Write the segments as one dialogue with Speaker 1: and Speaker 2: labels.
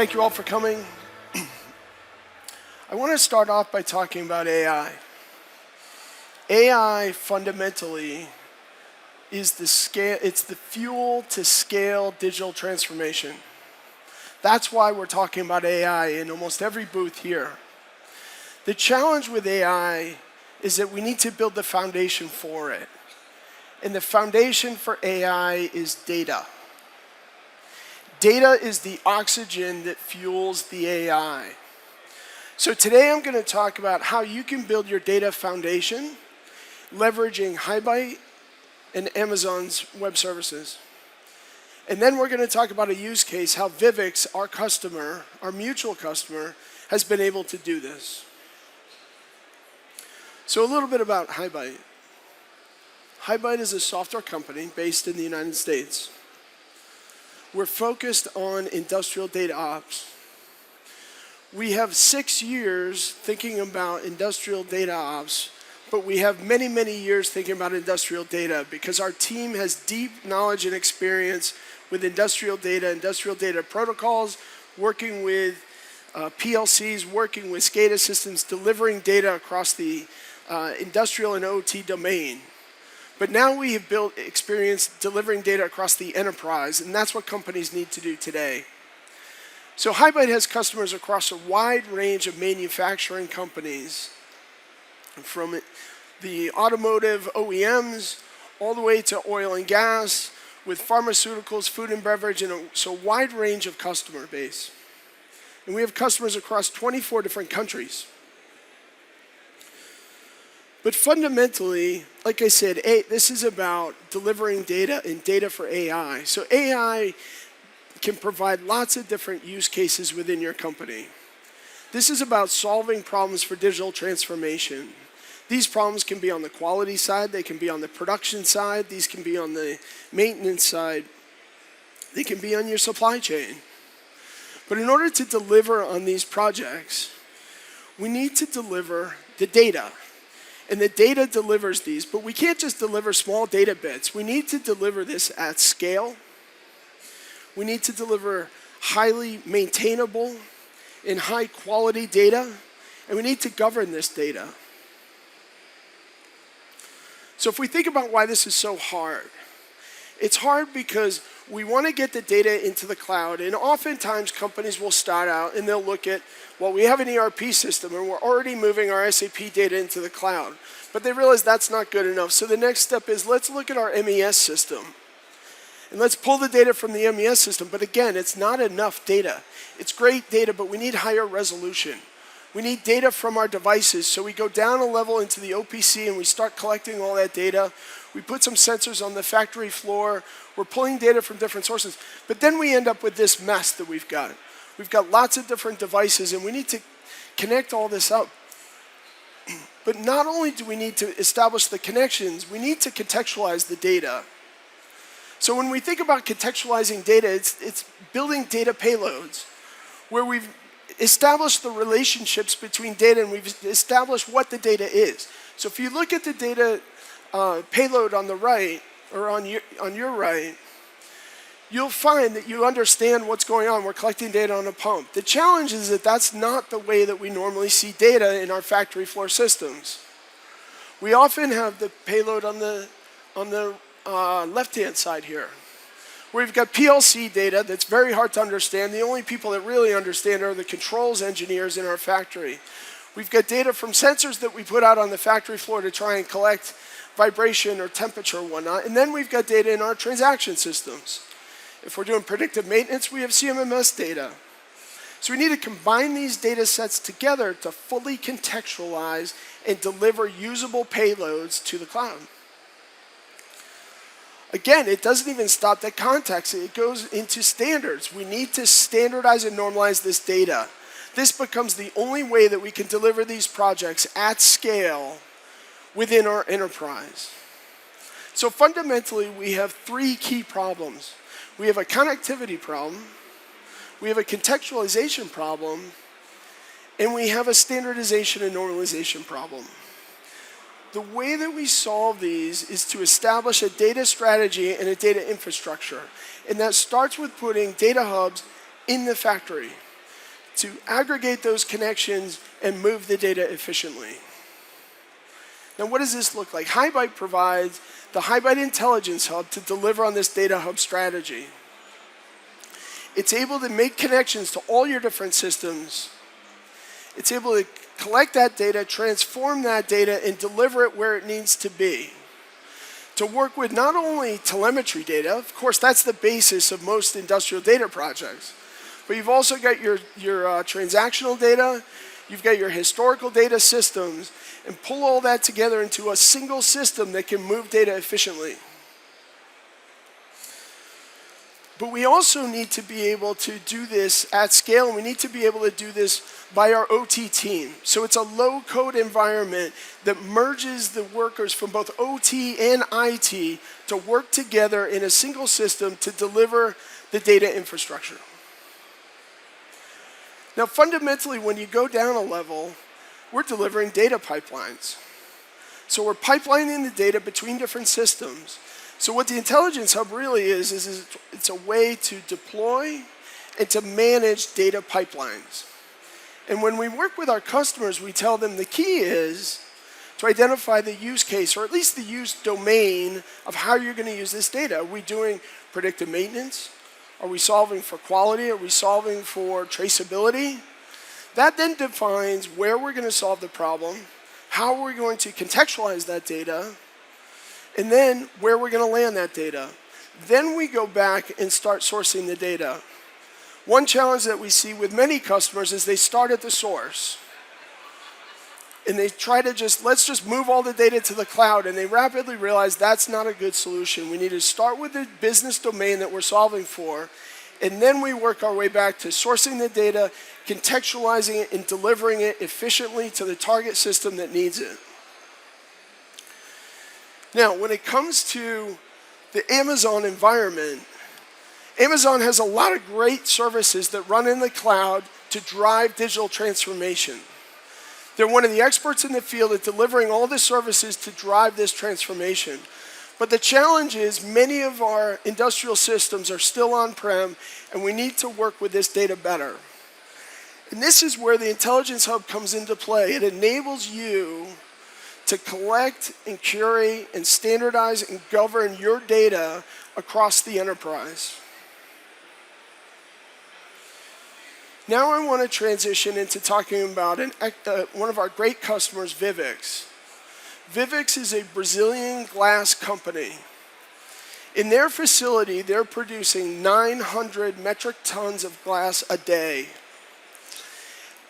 Speaker 1: Thank you all for coming. I want to start off by talking about AI. AI fundamentally is it's the fuel to scale digital transformation. That's why we're talking about AI in almost every booth here. The challenge with AI is that we need to build the foundation for it. And the foundation for AI is data. Data is the oxygen that fuels the AI. So today I'm going to talk about how you can build your data foundation leveraging HighByte and Amazon's web services. And then we're going to talk about a use case, how VIVIX, our customer, our mutual customer, has been able to do this. So a little bit about HighByte. HighByte is a software company based in the United States. We're focused on industrial data ops. We have 6 years thinking about industrial data ops, but we have many, many years thinking about industrial data because our team has deep knowledge and experience with industrial data protocols, working with PLCs, working with SCADA systems, delivering data across the industrial and OT domain. But now we have built experience delivering data across the enterprise, and that's what companies need to do today. So HighByte has customers across a wide range of manufacturing companies, from the automotive OEMs all the way to oil and gas, with pharmaceuticals, food and beverage, and so a wide range of customer base. And we have customers across 24 different countries. But fundamentally, like I said, this is about delivering data and data for AI. So AI can provide lots of different use cases within your company. This is about solving problems for digital transformation. These problems can be on the quality side, they can be on the production side, these can be on the maintenance side, they can be on your supply chain. But in order to deliver on these projects, we need to deliver the data. And the data delivers these, but we can't just deliver small data bits. We need to deliver this at scale. We need to deliver highly maintainable and high quality data, and we need to govern this data. So if we think about why this is so hard, it's hard because we want to get the data into the cloud, and oftentimes companies will start out and they'll look at, well, we have an ERP system and we're already moving our SAP data into the cloud. But they realize that's not good enough. So the next step is, let's look at our MES system. And let's pull the data from the MES system. But again, it's not enough data. It's great data, but we need higher resolution. We need data from our devices. So we go down a level into the OPC and we start collecting all that data. We put some sensors on the factory floor. We're pulling data from different sources. But then we end up with this mess that we've got. We've got lots of different devices, and we need to connect all this up. But not only do we need to establish the connections, we need to contextualize the data. So when we think about contextualizing data, it's building data payloads, where we've established the relationships between data and we've established what the data is. So if you look at the data payload on the right, or on your right, you'll find that you understand what's going on. We're collecting data on a pump. The challenge is that that's not the way that we normally see data in our factory floor systems. We often have the payload on the left-hand side here, where we've got PLC data that's very hard to understand. The only people that really understand are the controls engineers in our factory. We've got data from sensors that we put out on the factory floor to try and collect vibration or temperature and whatnot. And then we've got data in our transaction systems. If we're doing predictive maintenance, we have CMMS data. So we need to combine these data sets together to fully contextualize and deliver usable payloads to the cloud. Again, it doesn't even stop at context. It goes into standards. We need to standardize and normalize this data. This becomes the only way that we can deliver these projects at scale within our enterprise. So fundamentally, we have 3 key problems. We have a connectivity problem, we have a contextualization problem, and we have a standardization and normalization problem. The way that we solve these is to establish a data strategy and a data infrastructure. And that starts with putting data hubs in the factory. to aggregate those connections and move the data efficiently. Now, what does this look like? HighByte provides the HighByte Intelligence Hub to deliver on this data hub strategy. It's able to make connections to all your different systems. It's able to collect that data, transform that data, and deliver it where it needs to be. To work with not only telemetry data, of course that's the basis of most industrial data projects, but you've also got your transactional data, you've got your historical data systems, and pull all that together into a single system that can move data efficiently. But we also need to be able to do this at scale, and we need to be able to do this by our OT team. So it's a low-code environment that merges the workers from both OT and IT to work together in a single system to deliver the data infrastructure. Now, fundamentally, when you go down a level, we're delivering data pipelines. So we're pipelining the data between different systems. So what the Intelligence Hub really is it's a way to deploy and to manage data pipelines. And when we work with our customers, we tell them the key is to identify the use case, or at least the use domain of how you're going to use this data. Are we doing predictive maintenance? Are we solving for quality? Are we solving for traceability? That then defines where we're going to solve the problem, how we're going to contextualize that data, and then where we're going to land that data. Then we go back and start sourcing the data. One challenge that we see with many customers is they start at the source. And they try to let's just move all the data to the cloud, and they rapidly realize that's not a good solution. We need to start with the business domain that we're solving for, and then we work our way back to sourcing the data, contextualizing it, and delivering it efficiently to the target system that needs it. Now, when it comes to the Amazon environment, Amazon has a lot of great services that run in the cloud to drive digital transformation. They're one of the experts in the field at delivering all the services to drive this transformation. But the challenge is many of our industrial systems are still on-prem, and we need to work with this data better. And this is where the Intelligence Hub comes into play. It enables you to collect and curate and standardize and govern your data across the enterprise. Now I want to transition into talking about one of our great customers, VIVIX. VIVIX is a Brazilian glass company. In their facility, they're producing 900 metric tons of glass a day.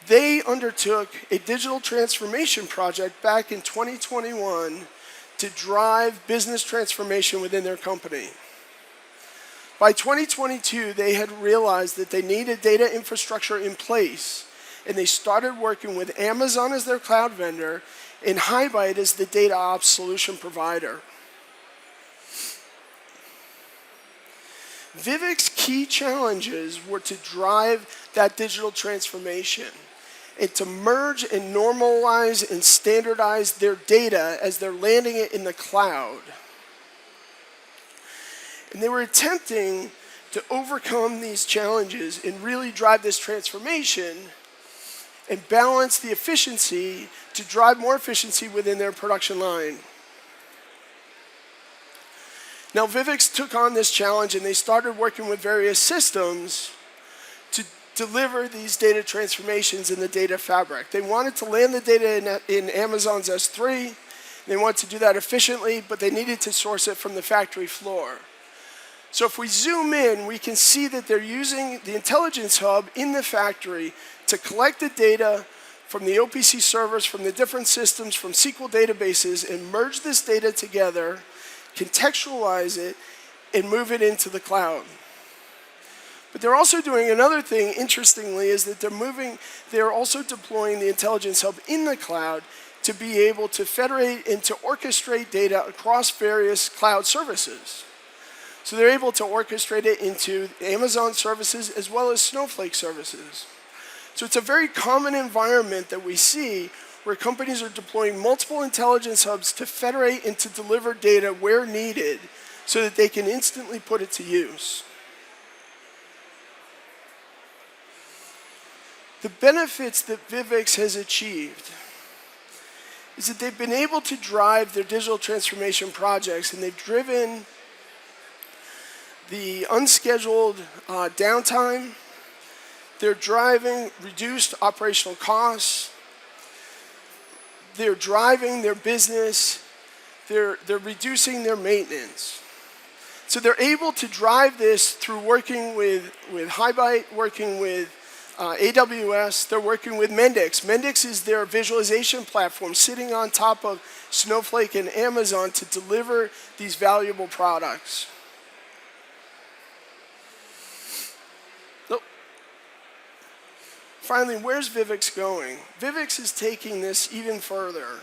Speaker 1: They undertook a digital transformation project back in 2021 to drive business transformation within their company. By 2022, they had realized that they needed data infrastructure in place, and they started working with Amazon as their cloud vendor and HighByte as the data ops solution provider. VIVIX's key challenges were to drive that digital transformation and to merge and normalize and standardize their data as they're landing it in the cloud. And they were attempting to overcome these challenges and really drive this transformation and balance the efficiency to drive more efficiency within their production line. Now, VIVIX took on this challenge, and they started working with various systems to deliver these data transformations in the data fabric. They wanted to land the data in Amazon's S3. They wanted to do that efficiently, but they needed to source it from the factory floor. So if we zoom in, we can see that they're using the Intelligence Hub in the factory to collect the data from the OPC servers, from the different systems, from SQL databases, and merge this data together, contextualize it, and move it into the cloud. But they're also doing another thing, interestingly, is that they're also deploying the Intelligence Hub in the cloud to be able to federate and to orchestrate data across various cloud services. So they're able to orchestrate it into Amazon services as well as Snowflake services. So it's a very common environment that we see where companies are deploying multiple Intelligence Hubs to federate and to deliver data where needed so that they can instantly put it to use. The benefits that VIVIX has achieved is that they've been able to drive their digital transformation projects, and they've driven the unscheduled downtime. They're driving reduced operational costs. They're driving their business. They're reducing their maintenance. So they're able to drive this through working with HighByte, working with AWS. They're working with Mendix. Mendix is their visualization platform sitting on top of Snowflake and Amazon to deliver these valuable products. Finally, where's VIVIX going? VIVIX is taking this even further.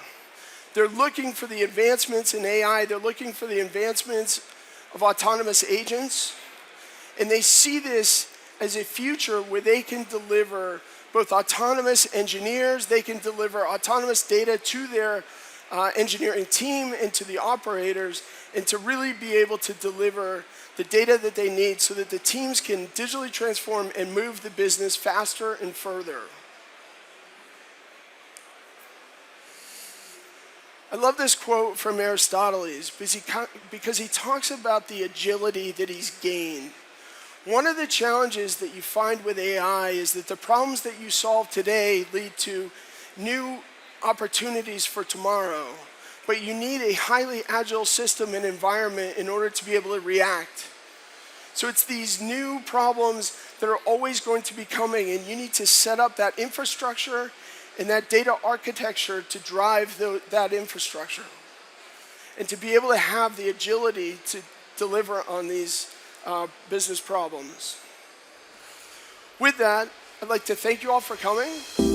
Speaker 1: They're looking for the advancements in AI. They're looking for the advancements of autonomous agents. And they see this as a future where they can deliver both autonomous engineers, they can deliver autonomous data to their engineering team and to the operators, and to really be able to deliver the data that they need so that the teams can digitally transform and move the business faster and further. I love this quote from Aristotle because he talks about the agility that he's gained. One of the challenges that you find with AI is that the problems that you solve today lead to new opportunities for tomorrow. But you need a highly agile system and environment in order to be able to react. So it's these new problems that are always going to be coming, and you need to set up that infrastructure and that data architecture to drive that infrastructure, and to be able to have the agility to deliver on these business problems. With that, I'd like to thank you all for coming.